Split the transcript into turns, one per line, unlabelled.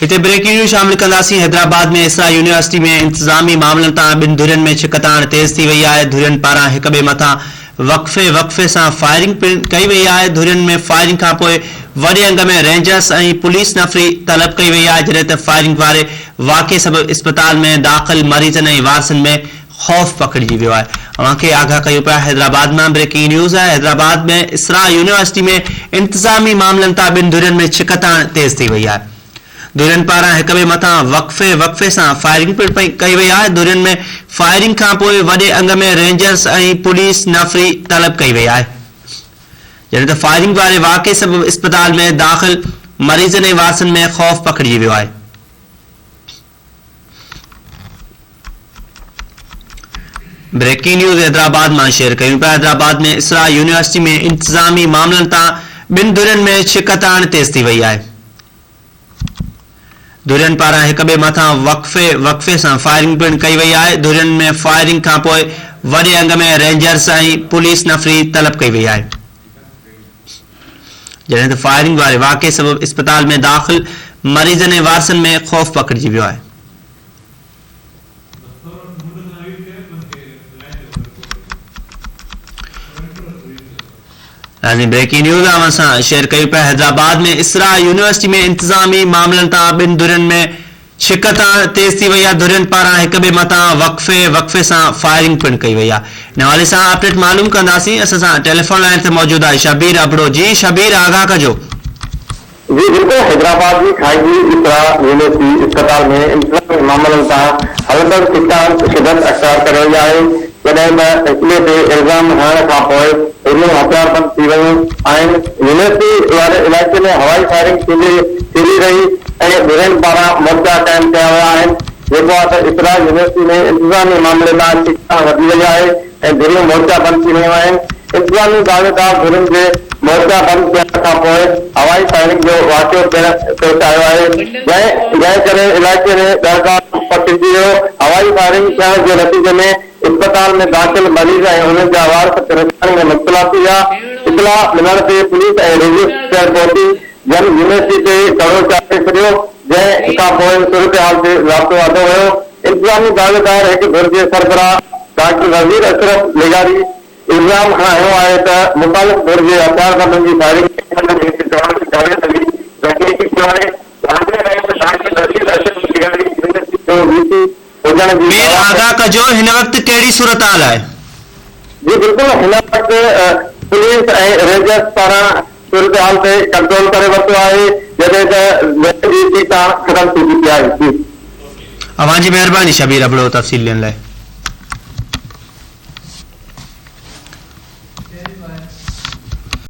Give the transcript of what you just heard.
इतने breaking news शामिल कंदासीं। हैदराबाद में इसरा यूनिवर्सिटी में इंतजामी मामलन तां बिन धुरियुनि में छिकताण तेज़ थी वई आहे। धुरियुनि पारां हिक ॿिए मथां वक़फ़े सां फायरिंग पिण कई वई आहे। धुरियुनि में फायरिंग खां पोइ वॾे अंग में रेंजर्स ऐं पुलिस नफ़री तलब कई वई आहे, जॾहिं त फायरिंग वारे वाक़े सबबि इस्पताल में दाख़िल मरीज़नि ऐं वारसनि में खौफ़ पकड़जी वियो आहे। अव्हांखे आगाह कयूं पिया हैदराबाद में ब्रेकिंग न्यूज़ आहे। हैदराबाद में इसरा यूनिवर्सिटी में इंतजामी मामलनि तां बिन धुरियुनि में छिकताण तेज़ थी वई आहे। धुरियुनि पारां हिक ॿिए मथां वक़फ़े सां फायरिंग पिण कई वई आहे। धुरियुनि में फायरिंग खां पोइ वॾे अंग में रेंजर्स ऐं पुलिस नफ़री तलब कई वई आहे, जॾहिं त फायरिंग वारे वाक़े सबबि इस्पताल में दाख़िल मरीज़नि ऐं वारसनि में खौफ़ पकड़जी वियो आहे। ब्रेकिंग न्यूज़ हैदराबाद मां शेयर कयूं पिया। हैदराबाद में इसरा यूनिवर्सिटी में इंतजामी मामलनि तां बिन धुरियुनि में छिकताण तेज़ थी वई आहे। धुरियुनि पारां हिक ॿिए मथां वक़फ़े सां फायरिंग पिण कई वई आहे। धुरियुनि में फायरिंग खां पोइ वॾे अंग में रेंजर्स ऐं पुलिस नफ़री तलब कई वई आहे, जॾहिं त फायरिंग वारे वाक़े सबबि इस्पताल में दाख़िल मरीज़नि ऐं वारसनि में खौफ़ पकड़जी वियो आहे। ब्रेकिंग न्यूज़ असां शेयर कयूं पिया। हैदराबाद में इसरा यूनिवर्सिटी में इंतजामी मामलनि तां बिन धुरियुनि में छिकताण तेज़ थी वई आहे। धुरियुनि पारां हिक ॿिए मथां वक़फ़े सां फायरिंग पिण कई वई आहे। इन हवाले सां अपडेट मालूम कंदासीं। असां सां टेलीफोन लाइन ते मौजूद आहे शबीर अबड़ो। जी शबीर, आगाह कजो।
जी बिल्कुल, हैदराबाद की खाईजी इसरा यूनिवर्सिटी अस्पताल में इंतजामी मामलनि तां हलंदड़ छिकताण शिदत अख़्तियार करे वई आहे, जॾहिं त इस्ले ते इल्ज़ाम हणण खां पोइ गोलियूं हथियारबंद थी वयूं आहिनि। यूनिवर्सिटी वारे इलाइक़े में हवाई फायरिंग थींदी रही ऐं धुरियुनि पारां मोर्चा क़ाइम कया विया आहिनि। जेको आहे त इसरा यूनिवर्सिटी में इंतजामी मामले तां छिकताण वधी वई आहे ऐं धुरियूं मोर्चा बंदि थी वियूं आहिनि। इंतजामी दावेदार धुरियुनि जे मोर्चा बंदि थियण खां पोइ हवाई फायरिंग जो वाक़ियो पेश आयो आहे, जंहिं करे इलाइक़े में ॻाल्हि पखिड़िजी वियो। हवाई फायरिंग थियण जे नतीजे में इस्पताल में दाख़िल मरीज़ ऐं उन्हनि जा वारस परेशानी में मुब्तला थी विया। इतलाह मिलण ते पुलिस ऐं रेंजर्स पहुची जन यूनिवर्सिटी ते कड़ो चाढ़े छॾियो, जंहिं खां पोइ सूरत हाल ते राब्तो वाधो वियो। इंतजामी दावेदार हिकु धुर जे सरबराह डॉक्टर वज़ीर अशरफ लेगारी इल्ज़ाम हणायो आहे त मुख़ालिफ़ धुर जे हथियारबंदनि जी फायरिंग
आगाह कजो, हिन वक़्तु कहिड़ी सूरत हाल आहे?
जी बिल्कुल, हिन वक़्तु पुलिस ऐं रेंजर्स पारां सूरत हाल ते कंट्रोल करे वरितो आहे, जॾहिं त ख़तम थी चुकी आहे।
अवांजी महिरबानी शबीर अबड़ो तफ़सील ॾियण लाइ।